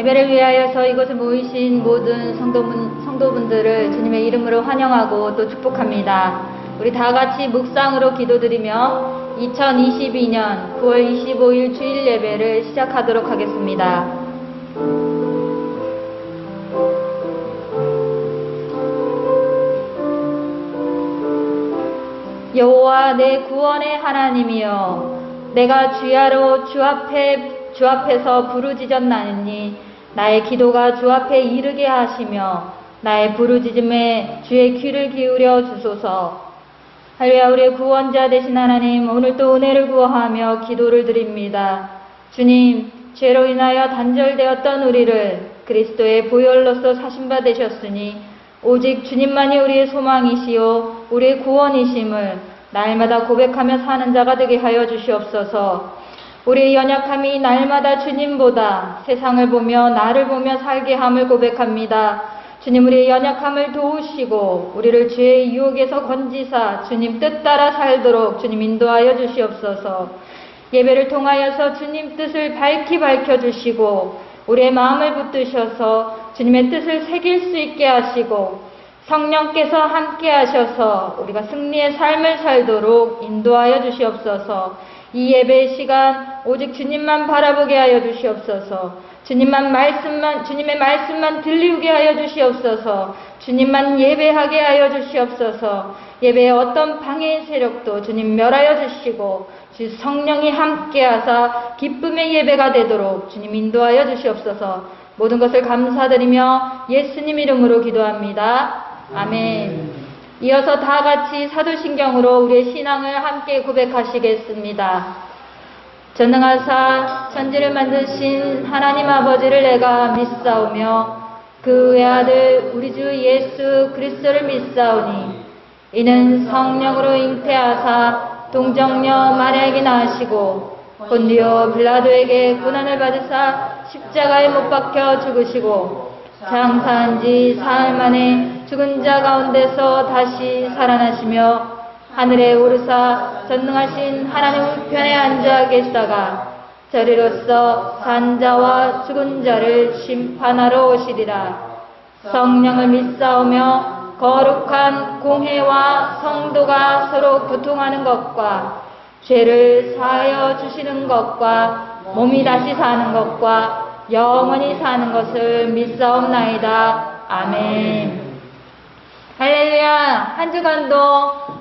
예배를 위하여서 이곳에 모이신 모든 성도분들을 주님의 이름으로 환영하고 또 축복합니다. 우리 다 같이 묵상으로 기도드리며 2022년 9월 25일 주일 예배를 시작하도록 하겠습니다. 여호와 내 구원의 하나님이여, 내가 주야로 주 앞에서 부르짖었나니 나의 기도가 주 앞에 이르게 하시며 나의 부르짖음에 주의 귀를 기울여 주소서. 할렐루야. 우리의 구원자 되신 하나님, 오늘 또 은혜를 구하며 기도를 드립니다. 주님, 죄로 인하여 단절되었던 우리를 그리스도의 보혈로서 사신바 되셨으니 오직 주님만이 우리의 소망이시요 우리의 구원이심을 날마다 고백하며 사는 자가 되게 하여 주시옵소서. 우리의 연약함이 날마다 주님보다 세상을 보며 나를 보며 살게 함을 고백합니다. 주님, 우리의 연약함을 도우시고 우리를 죄의 유혹에서 건지사 주님 뜻 따라 살도록 주님 인도하여 주시옵소서. 예배를 통하여서 주님 뜻을 밝히 밝혀주시고 우리의 마음을 붙드셔서 주님의 뜻을 새길 수 있게 하시고 성령께서 함께 하셔서 우리가 승리의 삶을 살도록 인도하여 주시옵소서. 이 예배의 시간 오직 주님만 바라보게 하여 주시옵소서. 주님의 말씀만 들리게 하여 주시옵소서. 주님만 예배하게 하여 주시옵소서. 예배의 어떤 방해의 세력도 주님 멸하여 주시고 주 성령이 함께 하사 기쁨의 예배가 되도록 주님 인도하여 주시옵소서. 모든 것을 감사드리며 예수님 이름으로 기도합니다. 아멘. 이어서 다 같이 사도신경으로 우리의 신앙을 함께 고백하시겠습니다. 전능하사 천지를 만드신 하나님 아버지를 내가 믿사오며 그 외아들 우리 주 예수 그리스도를 믿사오니 이는 성령으로 잉태하사 동정녀 마리아에게 낳으시고 본디오 빌라도에게 고난을 받으사 십자가에 못 박혀 죽으시고 장사한 지 사흘 만에 죽은 자 가운데서 다시 살아나시며 하늘에 오르사 전능하신 하나님 우편에 앉아 계시다가 저리로서 산 자와 죽은 자를 심판하러 오시리라. 성령을 믿사오며 거룩한 공회와 성도가 서로 교통하는 것과 죄를 사하여 주시는 것과 몸이 다시 사는 것과 영원히 사는 것을 믿사옵나이다. 아멘. 할렐루야. 한 주간도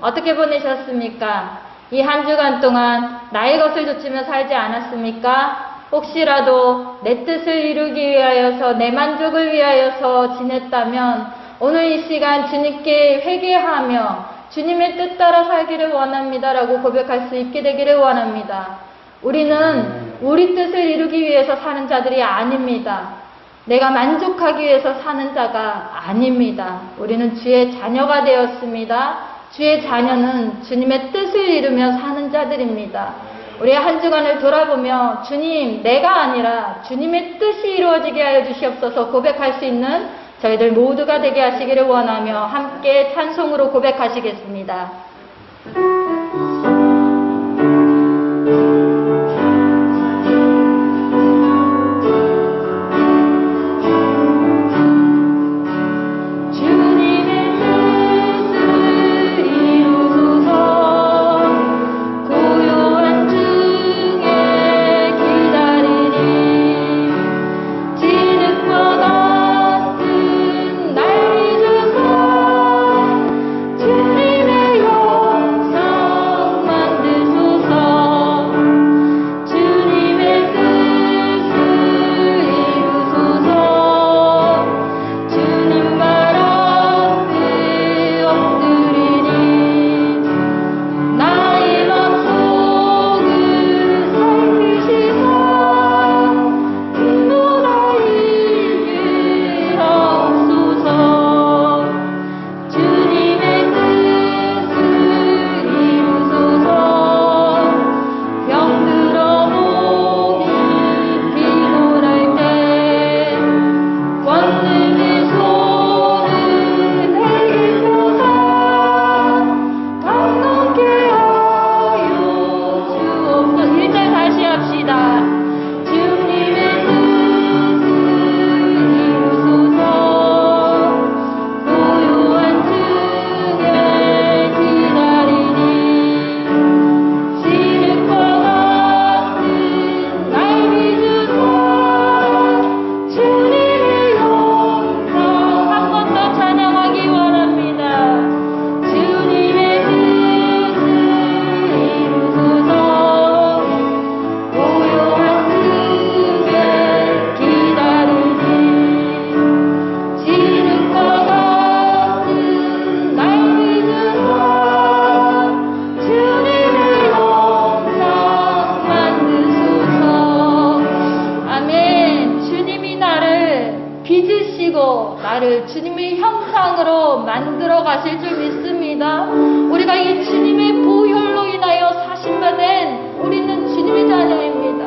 어떻게 보내셨습니까? 이 한 주간 동안 나의 것을 좇으며 살지 않았습니까? 혹시라도 내 뜻을 이루기 위하여서 내 만족을 위하여서 지냈다면 오늘 이 시간 주님께 회개하며 주님의 뜻 따라 살기를 원합니다라고 고백할 수 있게 되기를 원합니다. 우리는 우리 뜻을 이루기 위해서 사는 자들이 아닙니다. 내가 만족하기 위해서 사는 자가 아닙니다. 우리는 주의 자녀가 되었습니다. 주의 자녀는 주님의 뜻을 이루며 사는 자들입니다. 우리의 한 주간을 돌아보며 주님, 내가 아니라 주님의 뜻이 이루어지게 하여 주시옵소서 고백할 수 있는 저희들 모두가 되게 하시기를 원하며 함께 찬송으로 고백하시겠습니다. 주님의 나를 주님의 형상으로 만들어 가실 줄 믿습니다. 우리가 이 주님의 보혈로 인하여 사신받은 우리는 주님의 자녀입니다.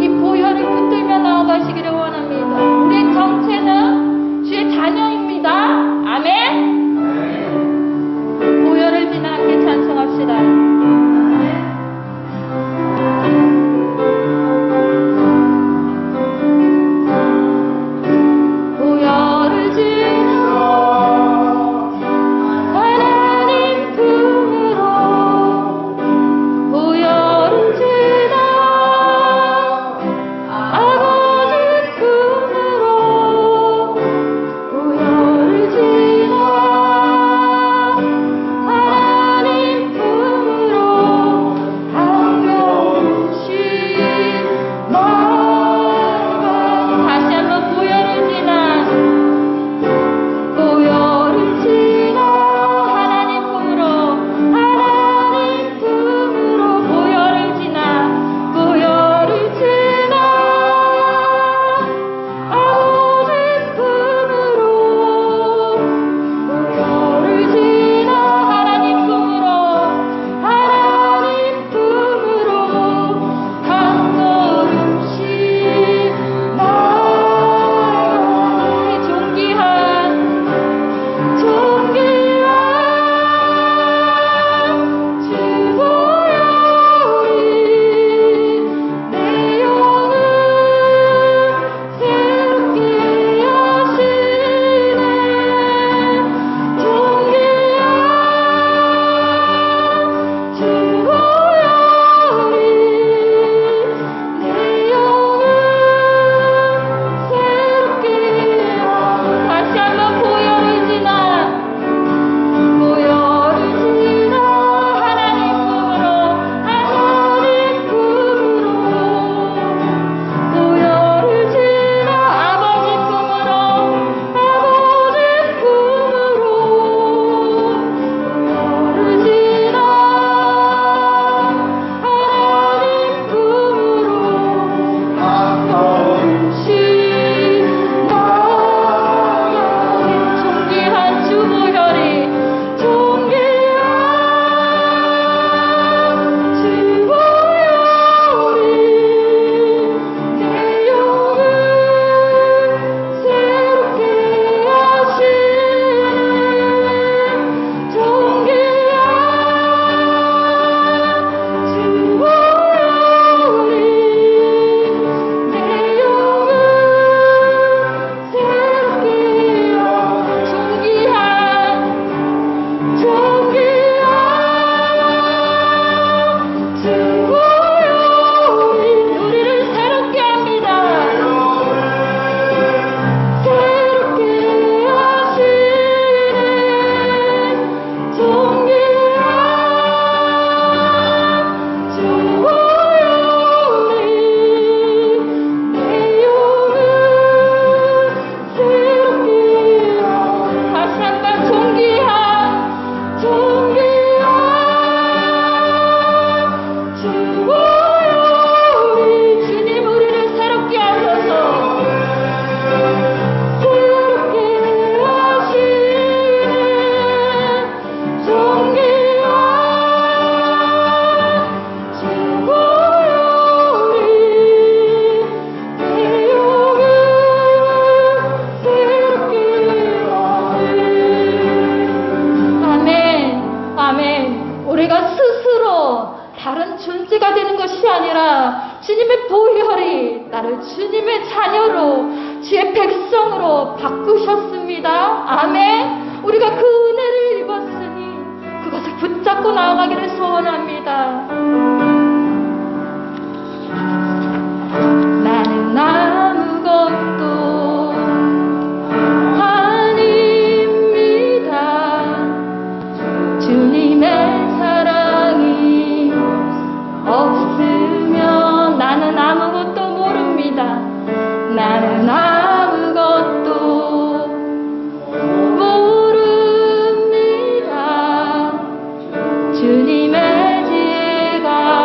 이 보혈을 붙들며 나아가시기를 원합니다. 우리의 정체는 주의 자녀입니다. 아멘. 보혈을 지나 함께 찬송합시다. 존재가 되는 것이 아니라 주님의 보혈이 나를 주님의 자녀로 주의 백성으로 바꾸셨습니다. 아멘. 우리가 그 은혜를 입었으니 그것을 붙잡고 나아가기를 소원합니다. 나는 아무것도 아닙니다. 주님의 사랑이 없으면 나는 아무것도 모릅니다. 나는 아무것도 모릅니다. 주님의 지혜가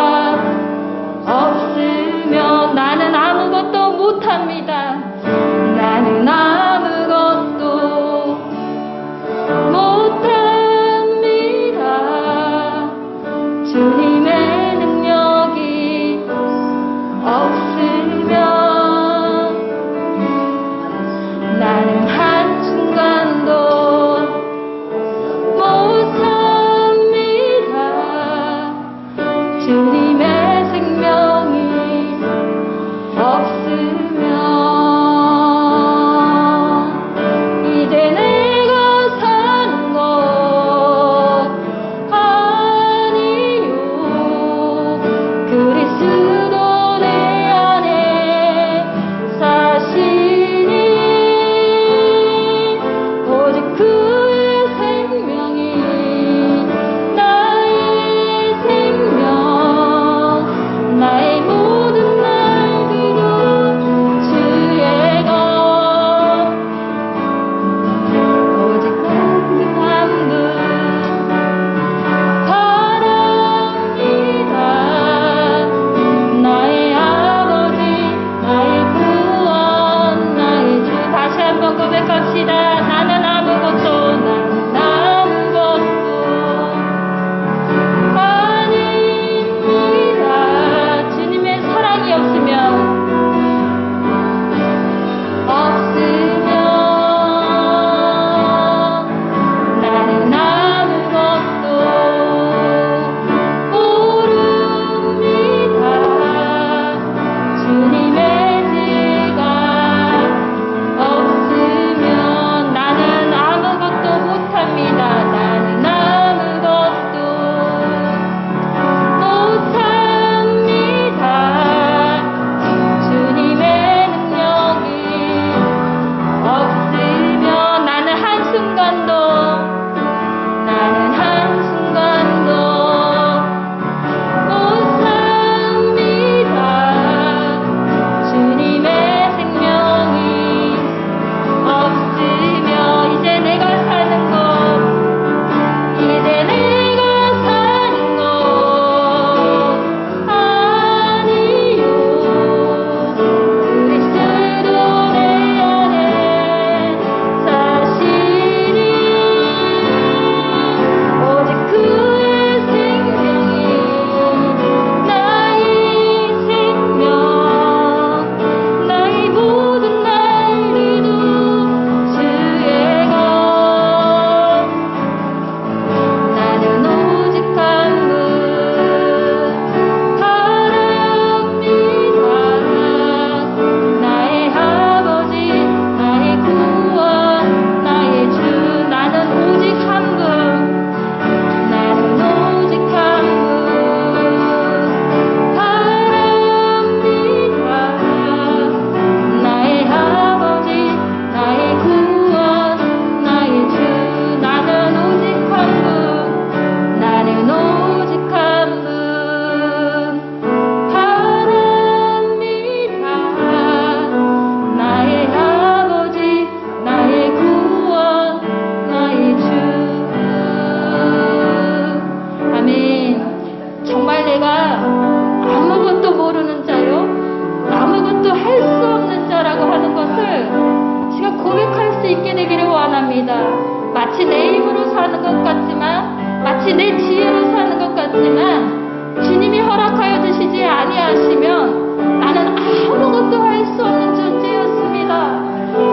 원합니다. 마치 내 힘으로 사는 것 같지만, 마치 내 지혜로 사는 것 같지만, 주님이 허락하여 주시지 아니하시면 나는 아무것도 할 수 없는 존재였습니다.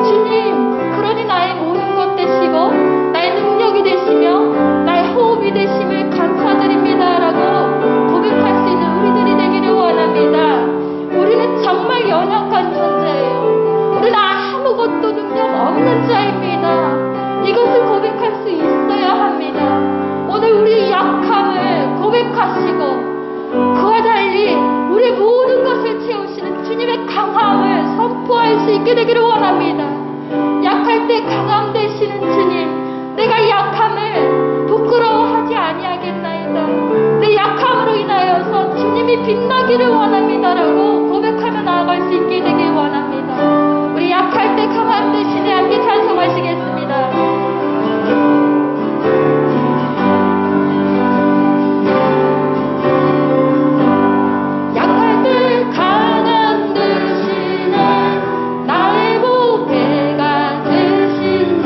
주님, 그러니 나의 모든 것 되시고 나의 능력이 되시며 나의 호흡이 되심을 감사드립니다라고 고백할 수 있는 우리들이 되기를 원합니다. 우리는 정말 연약한 존재예요. 우리는 아무것도 능력 없는 자입니다. 이것을 고백할 수 있어야 합니다. 오늘 우리의 약함을 고백하시고 그와 달리 우리의 모든 것을 채우시는 주님의 강함을 선포할 수 있게 되기를 원합니다. 약할 때 강함 되시는 주님, 내가 약함을 부끄러워하지 아니하겠나이다. 내 약함으로 인하여서 주님이 빛나기를 원합니다라고 고백하며 나아갈 수 있게 되길 원합니다. 우리 약할 때 강함 되시니 함께 찬송하시겠습니다. 나의 보배가 되신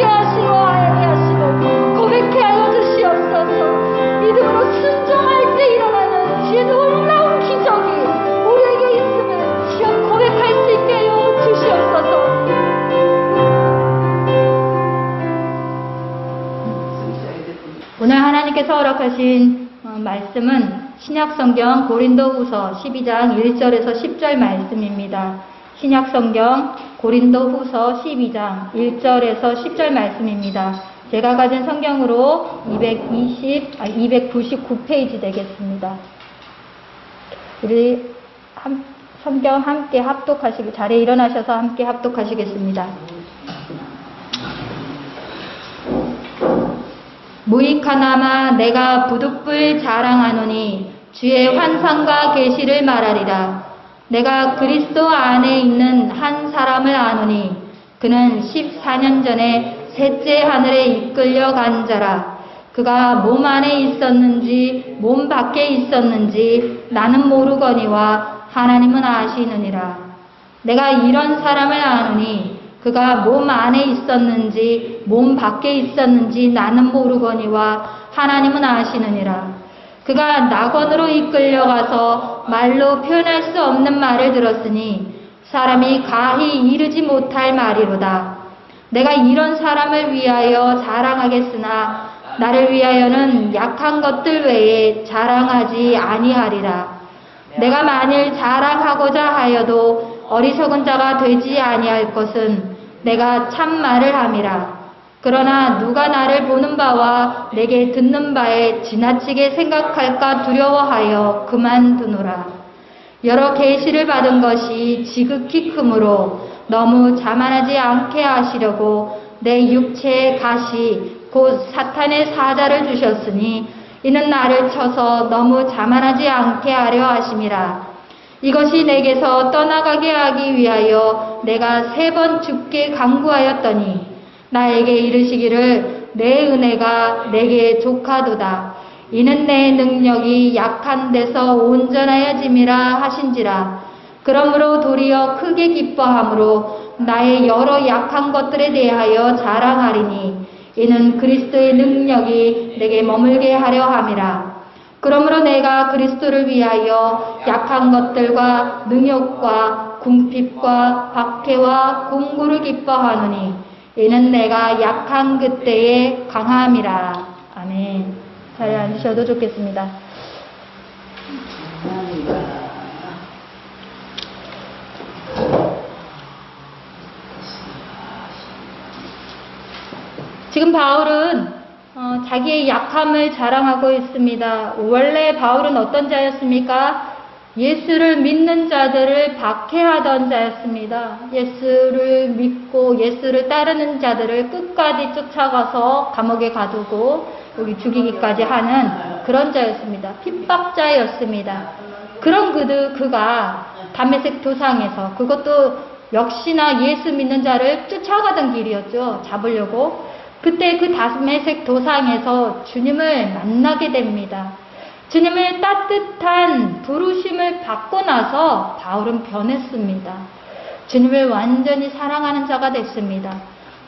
하시고 아니하시고 고백케 하여 주시옵소서. 믿음으로 순종할 때 일어나는 주의 놀라운 기적이 우리에게 있음을 주여 고백할 수 있게 하여 주시옵소서. 오늘 하나님께서 허락하신 말씀은 신약성경 고린도후서 12장 1절에서 10절 말씀입니다. 신약성경 고린도후서 12장 1절에서 10절 말씀입니다. 제가 가진 성경으로 299페이지 되겠습니다. 우리 성경 함께 합독하시기, 자리에 일어나셔서 함께 합독하시겠습니다. 무익하나마 내가 부득불 자랑하노니 주의 환상과 계시를 말하리라. 내가 그리스도 안에 있는 한 사람을 아노니 그는 14년 전에 셋째 하늘에 이끌려 간 자라. 그가 몸 안에 있었는지 몸 밖에 있었는지 나는 모르거니와 하나님은 아시느니라. 내가 이런 사람을 아노니 그가 몸 안에 있었는지 몸 밖에 있었는지 나는 모르거니와 하나님은 아시느니라. 그가 낙원으로 이끌려가서 말로 표현할 수 없는 말을 들었으니 사람이 가히 이르지 못할 말이로다. 내가 이런 사람을 위하여 자랑하겠으나 나를 위하여는 약한 것들 외에 자랑하지 아니하리라. 내가 만일 자랑하고자 하여도 어리석은 자가 되지 아니할 것은 내가 참 말을 함이라. 그러나 누가 나를 보는 바와 내게 듣는 바에 지나치게 생각할까 두려워하여 그만두노라. 여러 계시를 받은 것이 지극히 크므로 너무 자만하지 않게 하시려고 내 육체의 가시 곧 사탄의 사자를 주셨으니 이는 나를 쳐서 너무 자만하지 않게 하려 하심이라. 이것이 내게서 떠나가게 하기 위하여 내가 3번 주께 간구하였더니 나에게 이르시기를 내 은혜가 내게 족하도다. 이는 내 능력이 약한 데서 온전하여짐이라 하신지라. 그러므로 도리어 크게 기뻐함으로 나의 여러 약한 것들에 대하여 자랑하리니 이는 그리스도의 능력이 내게 머물게 하려 함이라. 그러므로 내가 그리스도를 위하여 약한 것들과 능욕과 궁핍과 박해와 공고를 기뻐하노니 이는 내가 약한 그때에 강함이라. 아멘. 자리에 앉으셔도 좋겠습니다. 지금 바울은 자기의 약함을 자랑하고 있습니다. 원래 바울은 어떤 자였습니까? 예수를 믿는 자들을 박해하던 자였습니다. 예수를 믿고 예수를 따르는 자들을 끝까지 쫓아가서 감옥에 가두고 여기 죽이기까지 하는 그런 자였습니다. 핍박자였습니다. 그런 그가 다메섹 도상에서, 그것도 역시나 예수 믿는 자를 쫓아가던 길이었죠. 잡으려고. 그때 그 다메섹 도상에서 주님을 만나게 됩니다. 주님의 따뜻한 부르심을 받고 나서 바울은 변했습니다. 주님을 완전히 사랑하는 자가 됐습니다.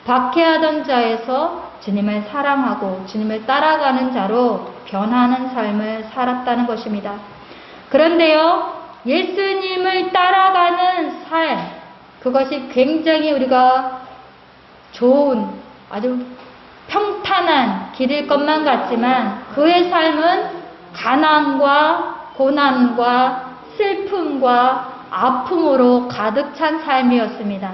박해하던 자에서 주님을 사랑하고 주님을 따라가는 자로 변하는 삶을 살았다는 것입니다. 그런데요, 예수님을 따라가는 삶, 그것이 굉장히 우리가 좋은, 아주 평탄한 길일 것만 같지만 그의 삶은 가난과 고난과 슬픔과 아픔으로 가득 찬 삶이었습니다.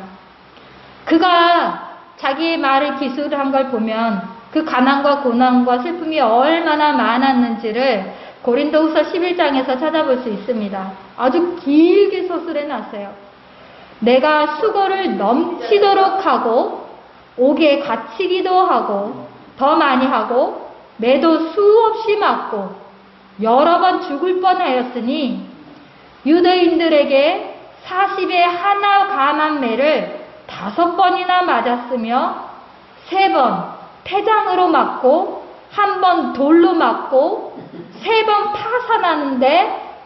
그가 자기의 말을 기술한 걸 보면 그 가난과 고난과 슬픔이 얼마나 많았는지를 고린도후서 11장에서 찾아볼 수 있습니다. 아주 길게 서술해 놨어요. 내가 수고를 넘치도록 하고 옥에 갇히기도 하고 더 많이 하고 매도 수없이 맞고 여러 번 죽을 뻔하였으니 유대인들에게 40에 하나 감한 매를 5번이나 맞았으며 3번 태장으로 맞고 1번 돌로 맞고 3번 파산하는데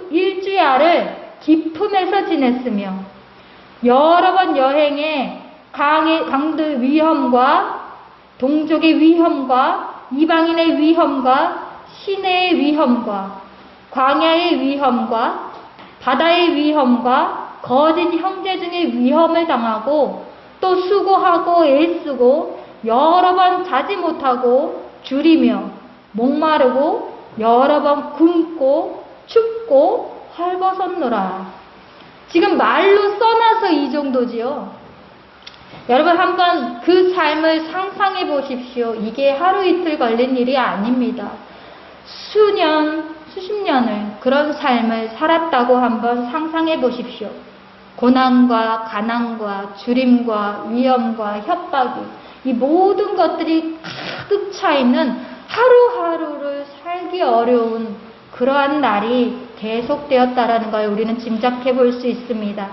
일주야를 기품에서 지냈으며 여러 번 여행에 강들 위험과 동족의 위험과 이방인의 위험과 시내의 위험과 광야의 위험과 바다의 위험과 거짓 형제 중의 위험을 당하고 또 수고하고 애쓰고 여러 번 자지 못하고 줄이며 목마르고 여러 번 굶고 춥고 헐벗었노라. 지금 말로 써놔서 이 정도지요. 여러분 한번 그 삶을 상상해 보십시오. 이게 하루 이틀 걸린 일이 아닙니다. 수년, 수십 년을 그런 삶을 살았다고 한번 상상해 보십시오. 고난과 가난과 주림과 위험과 협박이 이 모든 것들이 가득 차 있는 하루하루를 살기 어려운 그러한 날이 계속되었다라는 걸 우리는 짐작해 볼 수 있습니다.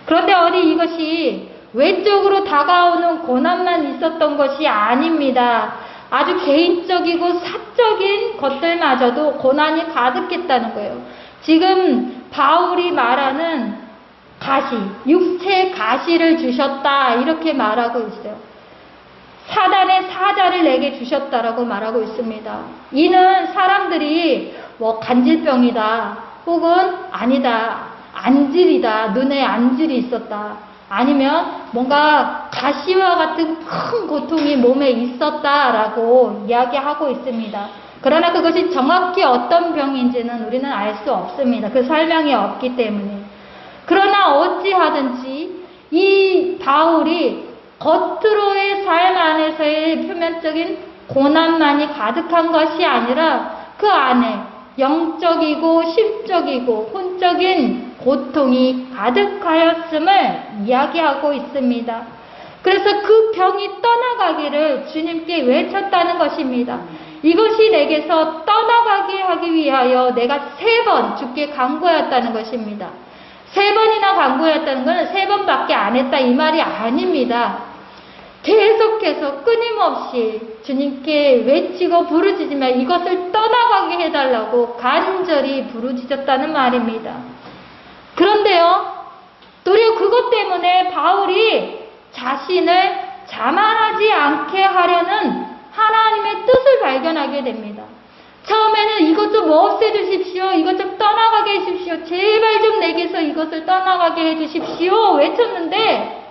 그런데 어디 이것이 외적으로 다가오는 고난만 있었던 것이 아닙니다. 아주 개인적이고 사적인 것들마저도 고난이 가득했다는 거예요. 지금 바울이 말하는 가시, 육체의 가시를 주셨다 이렇게 말하고 있어요. 사단의 사자를 내게 주셨다라고 말하고 있습니다. 이는 사람들이 뭐 간질병이다 혹은 아니다 안질이다 눈에 안질이 있었다 아니면 뭔가 가시와 같은 큰 고통이 몸에 있었다라고 이야기하고 있습니다. 그러나 그것이 정확히 어떤 병인지는 우리는 알 수 없습니다. 그 설명이 없기 때문에. 그러나 어찌하든지 이 바울이 겉으로의 삶 안에서의 표면적인 고난만이 가득한 것이 아니라 그 안에 영적이고 심적이고 혼적인 고통이 가득하였음을 이야기하고 있습니다. 그래서 그 병이 떠나가기를 주님께 외쳤다는 것입니다. 이것이 내게서 떠나가게 하기 위하여 내가 3번 주께 간구하였다는 것입니다. 3번이나 간구했다는 건 3번밖에 안 했다 이 말이 아닙니다. 계속해서 끊임없이 주님께 외치고 부르짖으며 이것을 떠나가게 해달라고 간절히 부르짖었다는 말입니다. 그런데요, 도리어 그것 때문에 바울이 자신을 자만하지 않게 하려는 하나님의 뜻을 발견하게 됩니다. 처음에는 이것 좀 없애주십시오. 이것 좀 떠나가게 해주십시오. 제발 좀 내게서 이것을 떠나가게 해주십시오. 외쳤는데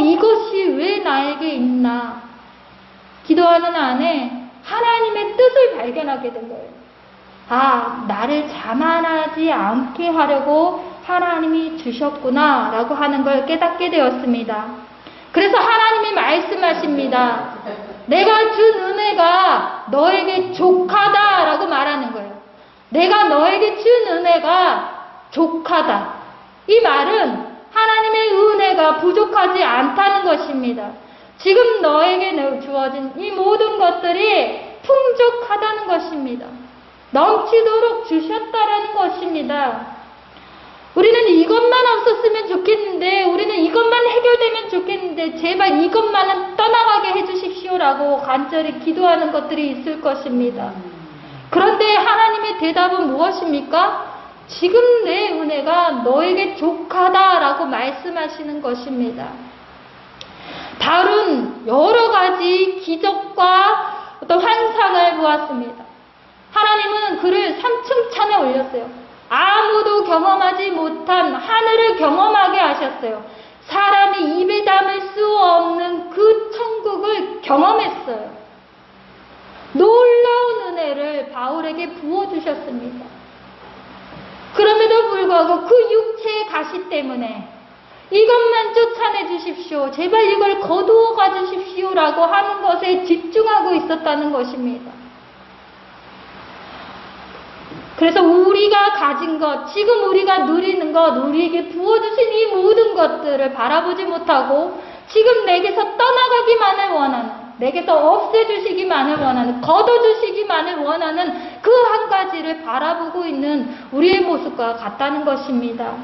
이것이 왜 나에게 있나 기도하는 안에 하나님의 뜻을 발견하게 된 거예요. 아, 나를 자만하지 않게 하려고 하나님이 주셨구나 라고 하는 걸 깨닫게 되었습니다. 그래서 하나님이 말씀하십니다. 내가 준 은혜가 너에게 족하다 라고 말하는 거예요. 내가 너에게 준 은혜가 족하다. 이 말은 하나님의 은혜가 부족하지 않다는 것입니다. 지금 너에게 주어진 이 모든 것들이 풍족하다는 것입니다. 넘치도록 주셨다라는 것입니다. 우리는 이것만 없었으면 좋겠는데, 우리는 이것만 해결되면 좋겠는데, 제발 이것만은 떠나가게 해주십시오라고 간절히 기도하는 것들이 있을 것입니다. 그런데 하나님의 대답은 무엇입니까? 지금 내 은혜가 너에게 족하다라고 말씀하시는 것입니다. 바울은 여러 가지 기적과 어떤 환상을 보았습니다. 하나님은 그를 3층 산에 올렸어요. 아무도 경험하지 못한 하늘을 경험하게 하셨어요. 사람이 입에 담을 수 없는 그 천국을 경험했어요. 놀라운 은혜를 바울에게 부어주셨습니다. 그럼에도 불구하고 그 육체의 가시 때문에 이것만 쫓아내 주십시오. 제발 이걸 거두어 가 주십시오라고 하는 것에 집중하고 있었다는 것입니다. 그래서 우리가 가진 것, 지금 우리가 누리는 것, 우리에게 부어주신 이 모든 것들을 바라보지 못하고 지금 내게서 떠나가기만을 원하는, 내게서 없애주시기만을 원하는, 걷어주시기만을 원하는 그 한 가지를 바라보고 있는 우리의 모습과 같다는 것입니다.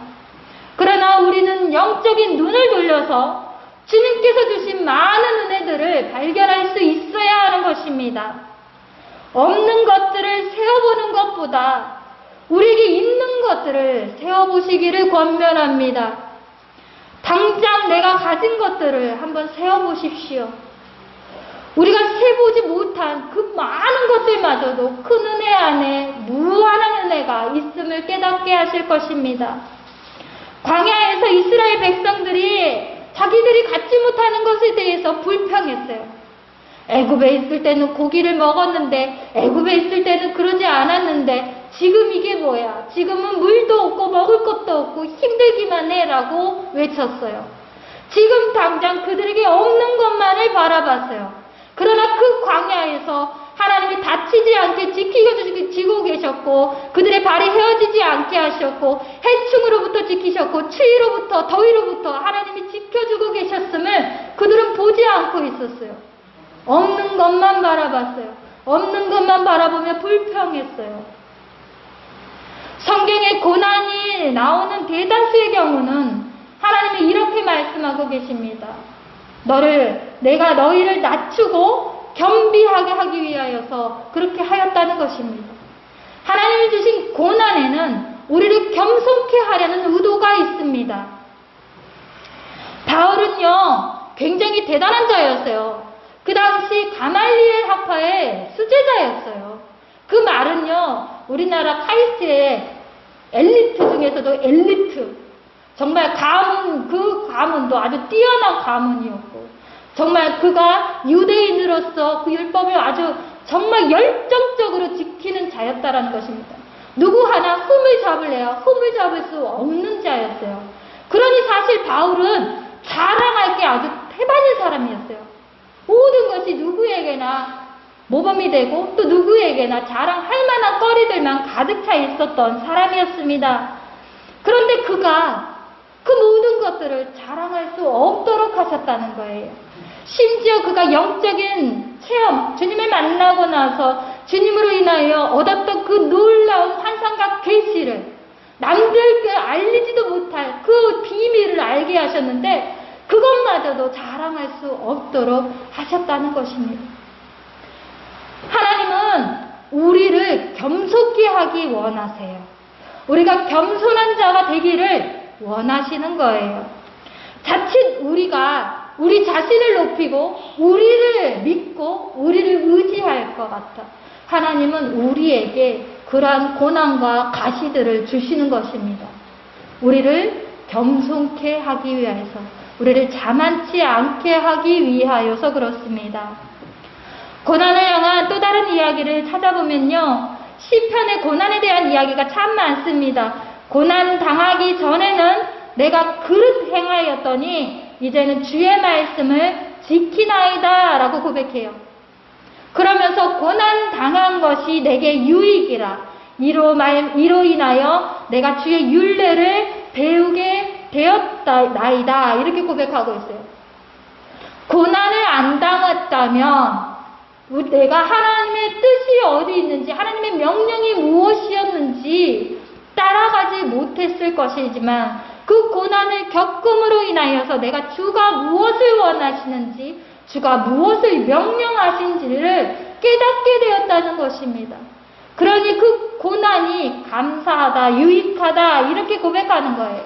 그러나 우리는 영적인 눈을 돌려서 주님께서 주신 많은 은혜들을 발견할 수 있어야 하는 것입니다. 없는 것들을 세어보는 것보다 우리에게 있는 것들을 세어보시기를 권면합니다. 당장 내가 가진 것들을 한번 세어보십시오. 우리가 세보지 못한 그 많은 것들마저도 큰 은혜 안에 무한한 은혜가 있음을 깨닫게 하실 것입니다. 광야에서 이스라엘 백성들이 자기들이 갖지 못하는 것에 대해서 불평했어요. 애굽에 있을 때는 고기를 먹었는데, 애굽에 있을 때는 그러지 않았는데, 지금 이게 뭐야? 지금은 물도 없고 먹을 것도 없고 힘들기만 해 라고 외쳤어요. 지금 당장 그들에게 없는 것만을 바라봤어요. 그러나 그 광야에서 하나님이 다치지 않게 지키고 계셨고, 그들의 발이 헤어지지 않게 하셨고, 해충으로부터 지키셨고, 추위로부터, 더위로부터 하나님이 지켜주고 계셨음을 그들은 보지 않고 있었어요. 없는 것만 바라봤어요. 없는 것만 바라보며 불평했어요. 성경에 고난이 나오는 대다수의 경우는 하나님이 이렇게 말씀하고 계십니다. 내가 너희를 낮추고 겸비하게 하기 위하여서 그렇게 하였다는 것입니다. 하나님이 주신 고난에는 우리를 겸손케 하려는 의도가 있습니다. 바울은요, 굉장히 대단한 자였어요. 그 당시 가말리엘 학파의 수제자였어요. 그 말은요, 우리나라 카이스트의 엘리트 중에서도 엘리트, 정말 그 가문도 아주 뛰어난 가문이었고, 정말 그가 유대인으로서 그 율법을 아주 정말 열정적으로 지키는 자였다라는 것입니다. 누구 하나 흠을 잡을래야 흠을 잡을 수 없는 자였어요. 그러니 사실 바울은 자랑할 게 아주 태반인 사람이었어요. 모든 것이 누구에게나 모범이 되고 또 누구에게나 자랑할 만한 거리들만 가득 차 있었던 사람이었습니다. 그런데 그가 그 모든 것들을 자랑할 수 없도록 하셨다는 거예요. 심지어 그가 영적인 체험, 주님을 만나고 나서 주님으로 인하여 얻었던 그 놀라운 환상과 계시를 남들께 알리지도 못할 그 비밀을 알게 하셨는데, 그것마저도 자랑할 수 없도록 하셨다는 것입니다. 하나님은 우리를 겸손케 하기 원하세요. 우리가 겸손한 자가 되기를 원하시는 거예요. 자칫 우리가 우리 자신을 높이고 우리를 믿고 우리를 의지할 것 같아 하나님은 우리에게 그러한 고난과 가시들을 주시는 것입니다. 우리를 겸손케 하기 위해서, 우리를 자만치 않게 하기 위하여서 그렇습니다. 고난을 향한 또 다른 이야기를 찾아보면요, 시편의 고난에 대한 이야기가 참 많습니다. 고난 당하기 전에는 내가 그릇 행하였더니 이제는 주의 말씀을 지키나이다 라고 고백해요. 그러면서 고난 당한 것이 내게 유익이라, 이로 인하여 내가 주의 율례를 배우게 되었나이다 이렇게 고백하고 있어요. 고난을 안 당했다면 내가 하나님의 뜻이 어디 있는지, 하나님의 명령이 무엇이었는지 따라가지 못했을 것이지만, 그 고난을 겪음으로 인하여서 내가 주가 무엇을 원하시는지, 주가 무엇을 명령하신지를 깨닫게 되었다는 것입니다. 그러니 그 고난이 감사하다, 유익하다 이렇게 고백하는 거예요.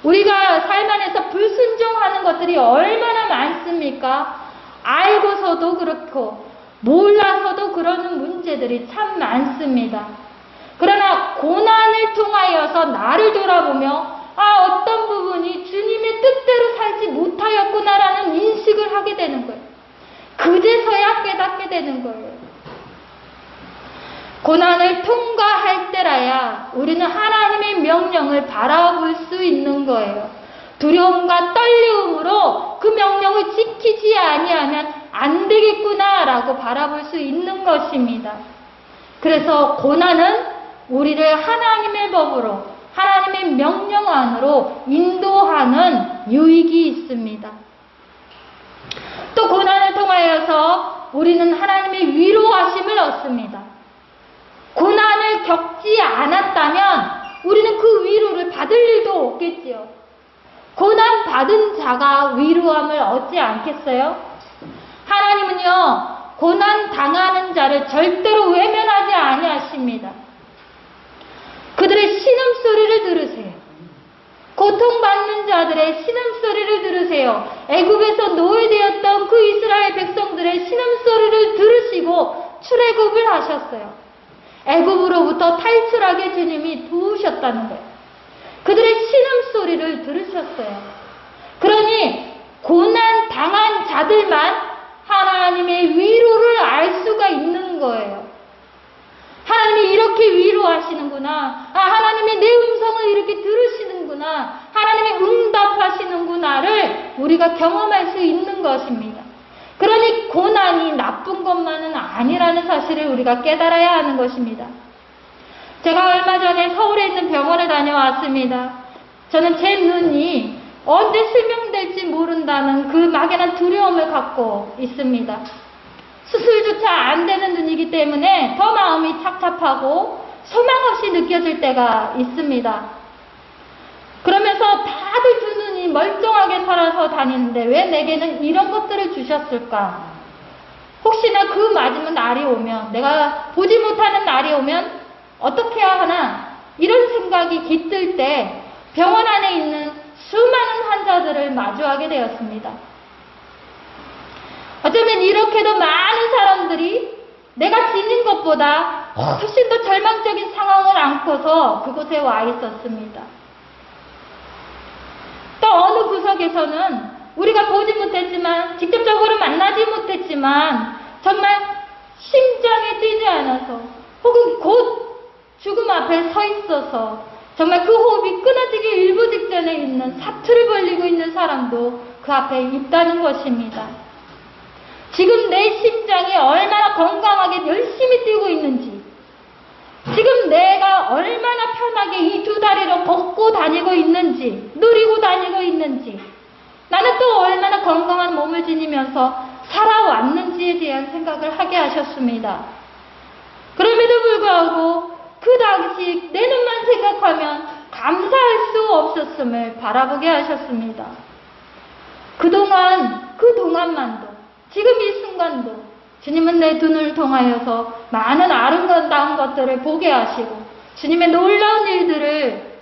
우리가 삶 안에서 불순종하는 것들이 얼마나 많습니까? 알고서도 그렇고 몰라서도 그러는 문제들이 참 많습니다. 그러나 고난을 통하여서 나를 돌아보며 어떤 부분이 주님의 뜻대로 살지 못하였구나라는 인식을 하게 되는 거예요. 그제서야 깨닫게 되는 거예요. 고난을 통과할 때라야 우리는 하나님의 명령을 바라볼 수 있는 거예요. 두려움과 떨림으로 그 명령을 지키지 아니하면 안 되겠구나라고 바라볼 수 있는 것입니다. 그래서 고난은 우리를 하나님의 법으로, 하나님의 명령 안으로 인도하는 유익이 있습니다. 또 고난을 통하여서 우리는 하나님의 위로하심을 얻습니다. 고난을 겪지 않았다면 우리는 그 위로를 받을 일도 없겠지요. 고난 받은 자가 위로함을 얻지 않겠어요? 하나님은요, 고난 당하는 자를 절대로 외면하지 아니하십니다. 그들의 신음소리를 들으세요. 고통받는 자들의 신음소리를 들으세요. 애굽에서 노예되었던 그 이스라엘 백성들의 신음소리를 들으시고 출애굽을 하셨어요. 애굽으로부터 탈출하게 주님이 도우셨다는 거예요. 그들의 신음소리를 들으셨어요. 그러니 고난 당한 자들만 하나님의 위로를 알 수가 있는 거예요. 하나님이 이렇게 위로하시는구나. 하나님이 내 음성을 이렇게 들으시는구나. 하나님이 응답하시는구나를 우리가 경험할 수 있는 것입니다. 그러니 고난이 나쁜 것만은 아니라는 사실을 우리가 깨달아야 하는 것입니다. 제가 얼마 전에 서울에 있는 병원에 다녀왔습니다. 저는 제 눈이 언제 실명될지 모른다는 그 막연한 두려움을 갖고 있습니다. 수술조차 안 되는 눈이기 때문에 더 마음이 착잡하고 소망 없이 느껴질 때가 있습니다. 그러면서 다들 두 눈이 멀쩡하게 살아서 다니는데 왜 내게는 이런 것들을 주셨을까? 혹시나 그 맞으면 날이 오면, 내가 보지 못하는 날이 오면 어떻게 해야 하나? 이런 생각이 깃들 때 병원 안에 있는 수많은 환자들을 마주하게 되었습니다. 어쩌면 이렇게도 많은 사람들이 내가 지닌 것보다 훨씬 더 절망적인 상황을 안고서 그곳에 와 있었습니다. 또 어느 구석에서는 우리가 보지 못했지만, 직접적으로 만나지 못했지만 정말 심장에 뛰지 않아서 혹은 곧 죽음 앞에 서 있어서 정말 그 호흡이 끊어지기 일부 직전에 있는 사투를 벌리고 있는 사람도 그 앞에 있다는 것입니다. 지금 내 심장이 얼마나 건강하게 열심히 뛰고 있는지, 지금 내가 얼마나 편하게 이 두 다리로 걷고 다니고 있는지, 누리고 다니고 있는지, 나는 또 얼마나 건강한 몸을 지니면서 살아왔는지에 대한 생각을 하게 하셨습니다. 그럼에도 불구하고 그 당시 내 눈만 생각하면 감사할 수 없었음을 바라보게 하셨습니다. 그동안만도, 지금 이 순간도 주님은 내 눈을 통하여서 많은 아름다운 것들을 보게 하시고, 주님의 놀라운 일들을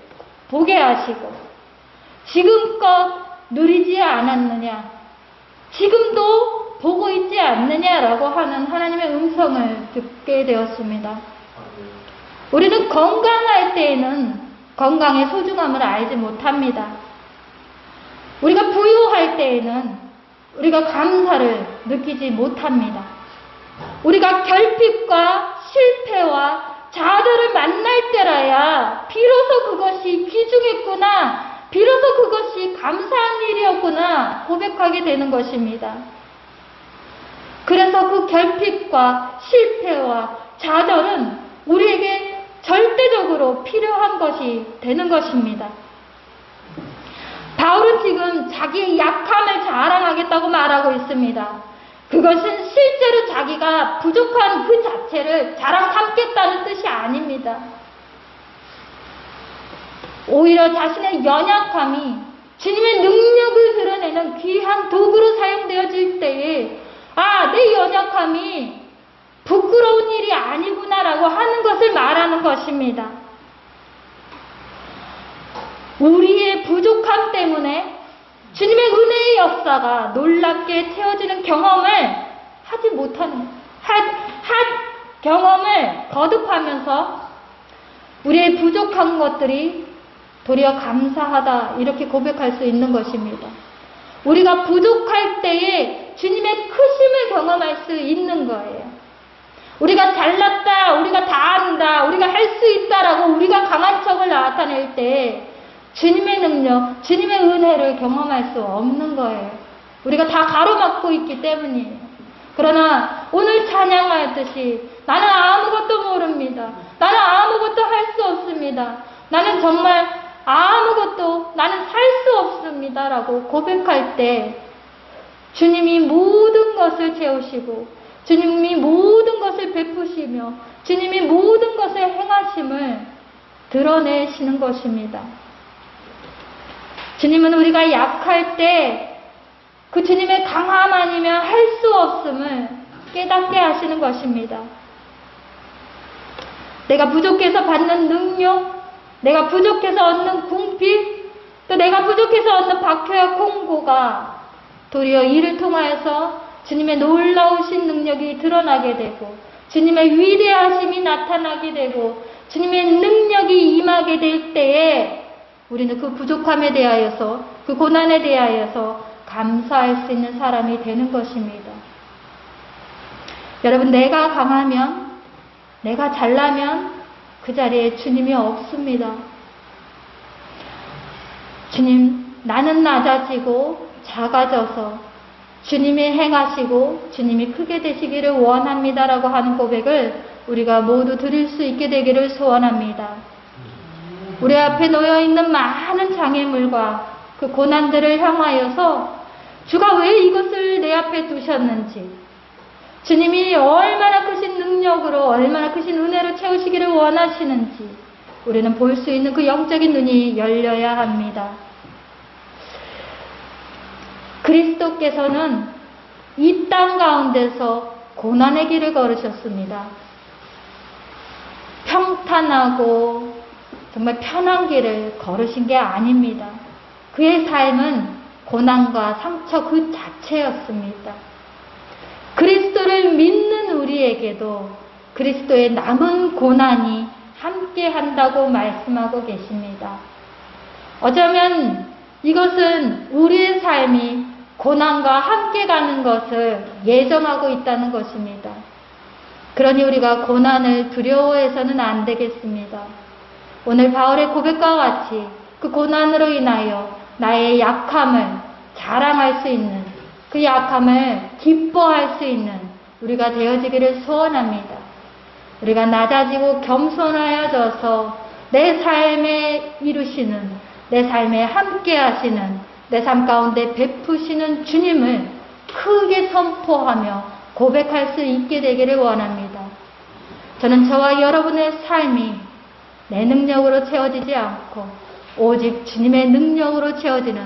보게 하시고, 지금껏 누리지 않았느냐, 지금도 보고 있지 않느냐라고 하는 하나님의 음성을 듣게 되었습니다. 우리는 건강할 때에는 건강의 소중함을 알지 못합니다. 우리가 부유할 때에는 우리가 감사를 느끼지 못합니다. 우리가 결핍과 실패와 좌절을 만날 때라야 비로소 그것이 귀중했구나, 비로소 그것이 감사한 일이었구나 고백하게 되는 것입니다. 그래서 그 결핍과 실패와 좌절은 우리에게 절대적으로 필요한 것이 되는 것입니다. 바울은 지금 자기의 약함을 자랑하겠다고 말하고 있습니다. 그것은 실제로 자기가 부족한 그 자체를 자랑 삼겠다는 뜻이 아닙니다. 오히려 자신의 연약함이 주님의 능력을 드러내는 귀한 도구로 사용되어질 때에 내 연약함이 부끄러운 일이 아니구나라고 하는 것을 말하는 것입니다. 우리의 부족함 때문에 주님의 은혜의 역사가 놀랍게 채워지는 경험을 하지 못하는, 경험을 거듭하면서 우리의 부족한 것들이 도리어 감사하다, 이렇게 고백할 수 있는 것입니다. 우리가 부족할 때에 주님의 크심을 경험할 수 있는 거예요. 우리가 잘났다, 우리가 다 안다, 우리가 할 수 있다라고 우리가 강한 척을 나타낼 때 주님의 능력, 주님의 은혜를 경험할 수 없는 거예요. 우리가 다 가로막고 있기 때문이에요. 그러나 오늘 찬양하였듯이 나는 아무것도 모릅니다. 나는 아무것도 할 수 없습니다. 나는 정말 나는 살 수 없습니다 라고 고백할 때 주님이 모든 것을 채우시고, 주님이 모든 것을 베푸시며, 주님이 모든 것을 행하심을 드러내시는 것입니다. 주님은 우리가 약할 때 그 주님의 강함 아니면 할 수 없음을 깨닫게 하시는 것입니다. 내가 부족해서 받는 능력, 내가 부족해서 얻는 궁핍, 또 내가 부족해서 얻는 박효와 콩고가 도리어 이를 통하여서 주님의 놀라우신 능력이 드러나게 되고 주님의 위대하심이 나타나게 되고 주님의 능력이 임하게 될 때에 우리는 그 부족함에 대하여서 그 고난에 대하여서 감사할 수 있는 사람이 되는 것입니다. 여러분, 내가 강하면, 내가 잘나면 그 자리에 주님이 없습니다. 주님, 나는 낮아지고 작아져서 주님이 행하시고 주님이 크게 되시기를 원합니다라고 하는 고백을 우리가 모두 드릴 수 있게 되기를 소원합니다. 우리 앞에 놓여있는 많은 장애물과 그 고난들을 향하여서 주가 왜 이것을 내 앞에 두셨는지, 주님이 얼마나 크신 능력으로 얼마나 크신 은혜로 채우시기를 원하시는지 우리는 볼 수 있는 그 영적인 눈이 열려야 합니다. 그리스도께서는 이 땅 가운데서 고난의 길을 걸으셨습니다. 평탄하고 정말 편한 길을 걸으신 게 아닙니다. 그의 삶은 고난과 상처 그 자체였습니다. 그리스도를 믿는 우리에게도 그리스도의 남은 고난이 함께 한다고 말씀하고 계십니다. 어쩌면 이것은 우리의 삶이 고난과 함께 가는 것을 예정하고 있다는 것입니다. 그러니 우리가 고난을 두려워해서는 안 되겠습니다. 오늘 바울의 고백과 같이 그 고난으로 인하여 나의 약함을 자랑할 수 있는, 그 약함을 기뻐할 수 있는 우리가 되어지기를 소원합니다. 우리가 낮아지고 겸손하여져서 내 삶에 이루시는, 내 삶에 함께 하시는, 내 삶 가운데 베푸시는 주님을 크게 선포하며 고백할 수 있게 되기를 원합니다. 저는 저와 여러분의 삶이 내 능력으로 채워지지 않고 오직 주님의 능력으로 채워지는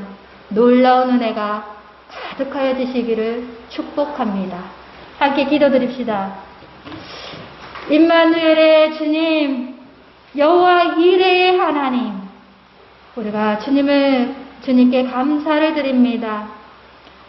놀라운 은혜가 가득하여지시기를 축복합니다. 함께 기도드립시다. 임마누엘의 주님, 여호와 이레의 하나님, 우리가 주님께 감사를 드립니다.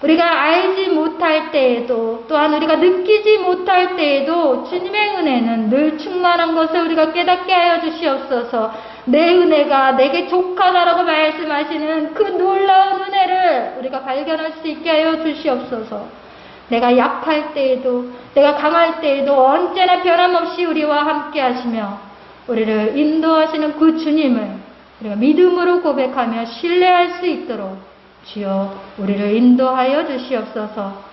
우리가 알지 못할 때에도, 또한 우리가 느끼지 못할 때에도 주님의 은혜는 늘 충만한 것을 우리가 깨닫게 하여 주시옵소서. 내 은혜가 내게 족하다라고 말씀하시는 그 놀라운 은혜를 우리가 발견할 수 있게 하여 주시옵소서. 내가 약할 때에도, 내가 강할 때에도 언제나 변함없이 우리와 함께 하시며 우리를 인도하시는 그 주님을 우리가 믿음으로 고백하며 신뢰할 수 있도록 주여 우리를 인도하여 주시옵소서.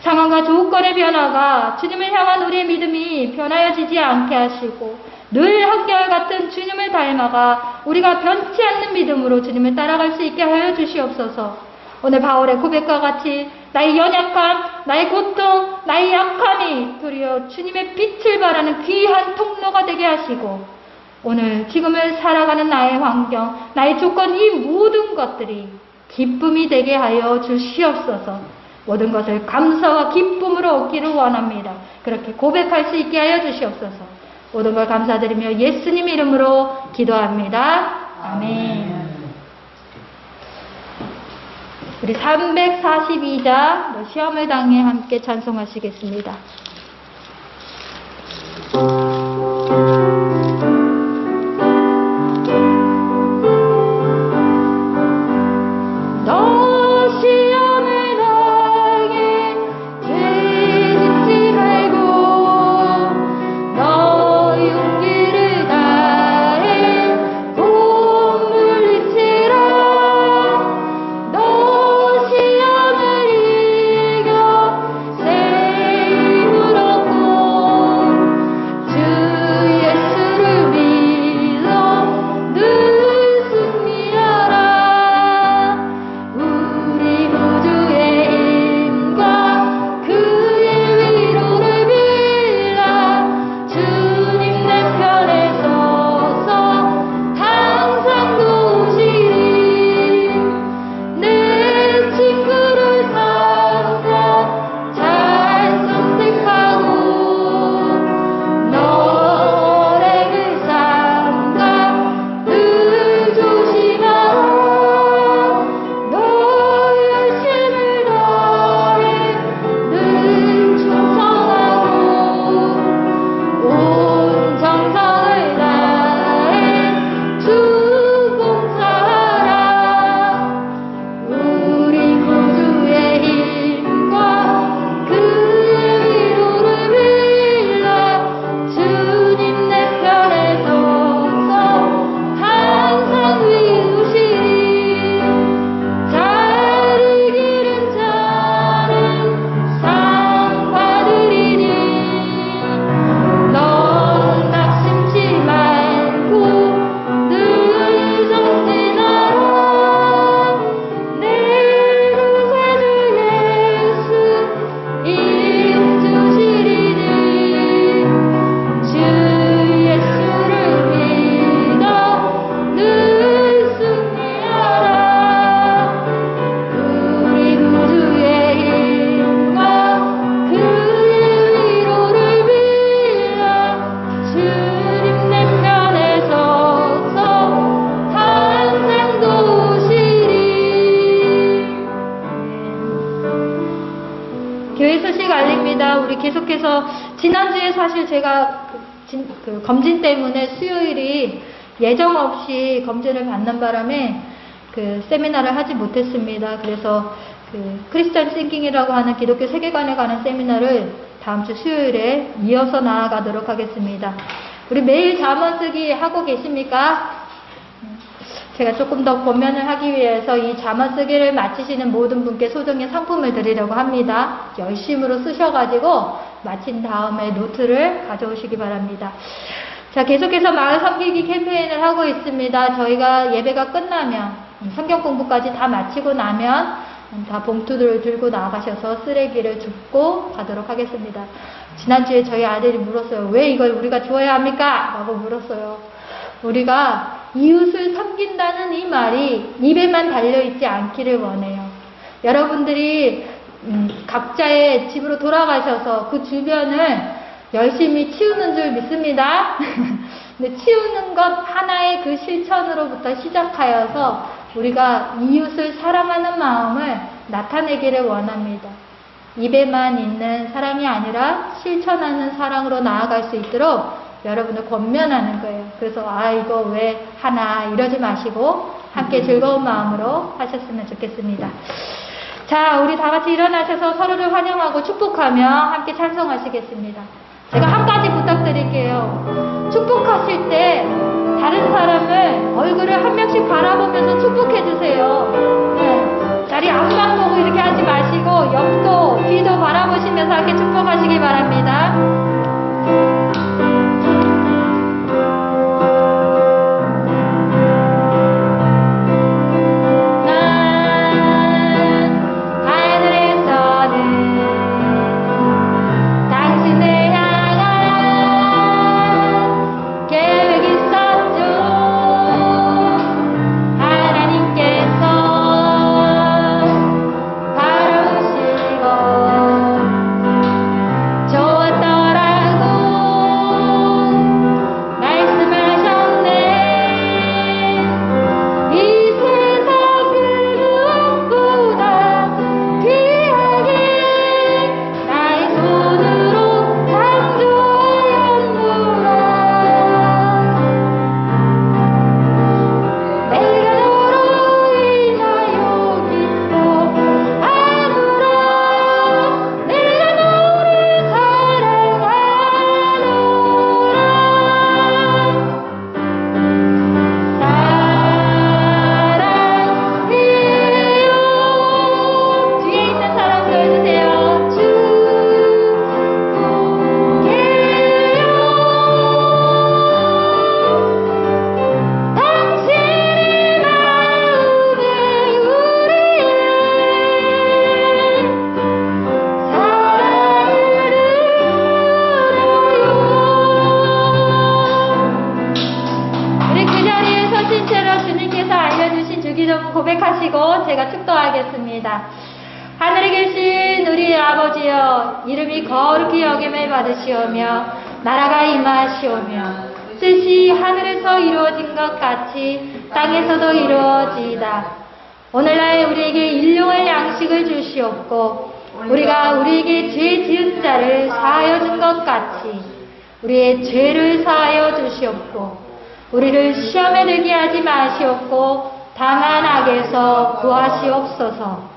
상황과 조건의 변화가 주님을 향한 우리의 믿음이 변하여지지 않게 하시고 늘 한결같은 주님을 닮아가 우리가 변치 않는 믿음으로 주님을 따라갈 수 있게 하여 주시옵소서. 오늘 바울의 고백과 같이 나의 연약함, 나의 고통, 나의 약함이 도리어 주님의 빛을 발하는 귀한 통로가 되게 하시고 오늘 지금을 살아가는 나의 환경, 나의 조건, 이 모든 것들이 기쁨이 되게 하여 주시옵소서. 모든 것을 감사와 기쁨으로 얻기를 원합니다. 그렇게 고백할 수 있게 하여 주시옵소서. 모든 걸 감사드리며 예수님 이름으로 기도합니다. 아멘. 우리 342자 시험을 당해 함께 찬송하시겠습니다. 너 시험을 이겨 새 힘을 교회 소식 알립니다. 우리 계속해서 지난주에 사실 제가 그 검진 때문에 수요일이 예정 없이 검진을 받는 바람에 그 세미나를 하지 못했습니다. 그래서 그 크리스천 싱킹이라고 하는 기독교 세계관에 관한 세미나를 다음 주 수요일에 이어서 나아가도록 하겠습니다. 우리 매일 잠언 쓰기 하고 계십니까? 제가 조금 더 권면을 하기 위해서 이 잠언 쓰기를 마치시는 모든 분께 소정의 상품을 드리려고 합니다. 열심으로 쓰셔가지고 마친 다음에 노트를 가져오시기 바랍니다. 자, 계속해서 마을 섬기기 캠페인을 하고 있습니다. 저희가 예배가 끝나면 성경 공부까지 다 마치고 나면 다 봉투들을 들고 나가셔서 쓰레기를 줍고 가도록 하겠습니다. 지난주에 저희 아들이 물었어요. 왜 이걸 우리가 주어야 합니까? 라고 물었어요. 우리가 이웃을 섬긴다는 이 말이 입에만 달려있지 않기를 원해요. 여러분들이 각자의 집으로 돌아가셔서 그 주변을 열심히 치우는 줄 믿습니다. 근데 치우는 것 하나의 그 실천으로부터 시작하여서 우리가 이웃을 사랑하는 마음을 나타내기를 원합니다. 입에만 있는 사랑이 아니라 실천하는 사랑으로 나아갈 수 있도록 여러분을 권면하는 거예요. 그래서 이거 왜 하나 이러지 마시고 함께 즐거운 마음으로 하셨으면 좋겠습니다. 자, 우리 다 같이 일어나셔서 서로를 환영하고 축복하며 함께 찬송하시겠습니다. 제가 한 가지 부탁드릴게요. 축복하실 때 다른 사람을 얼굴을 한 명씩 바라보면서 축복해 주세요. 네. 자리 앞만 보고 이렇게 하지 마시고 옆도 뒤도 바라보시면서 함께 축복하시기 바랍니다. 고백하시고 제가 축도하겠습니다. 하늘에 계신 우리 아버지여, 이름이 거룩히 여김을 받으시오며 나라가 임하시오며 뜻이 하늘에서 이루어진 것 같이 땅에서도 이루어지이다. 오늘날 우리에게 일용할 양식을 주시옵고 우리가 우리에게 죄 지은 자를 사하여 준 것 같이 우리의 죄를 사하여 주시옵고 우리를 시험에 들게 하지 마시옵고 다만 악에서 구하시옵소서.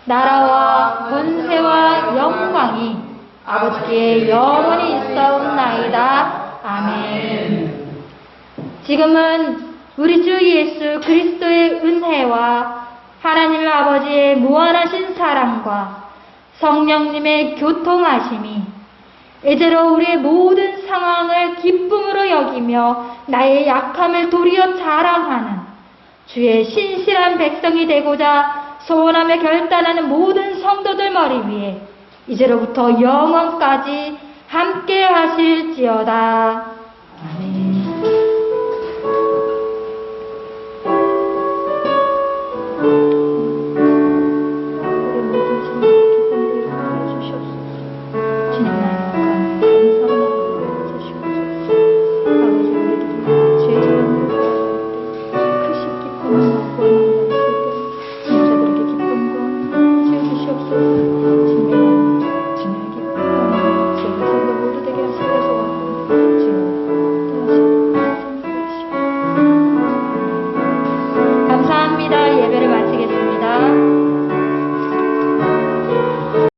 나라와 권세와 영광이 아버지께 영원히 있사옵나이다. 아멘. 지금은 우리 주 예수 그리스도의 은혜와 하나님 아버지의 무한하신 사랑과 성령님의 교통하심이 이제로 우리의 모든 상황을 기쁨으로 여기며 나의 약함을 도리어 자랑하는 주의 신실한 백성이 되고자 소원하며 결단하는 모든 성도들 머리 위에 이제로부터 영원까지 함께 하실지어다. 아멘.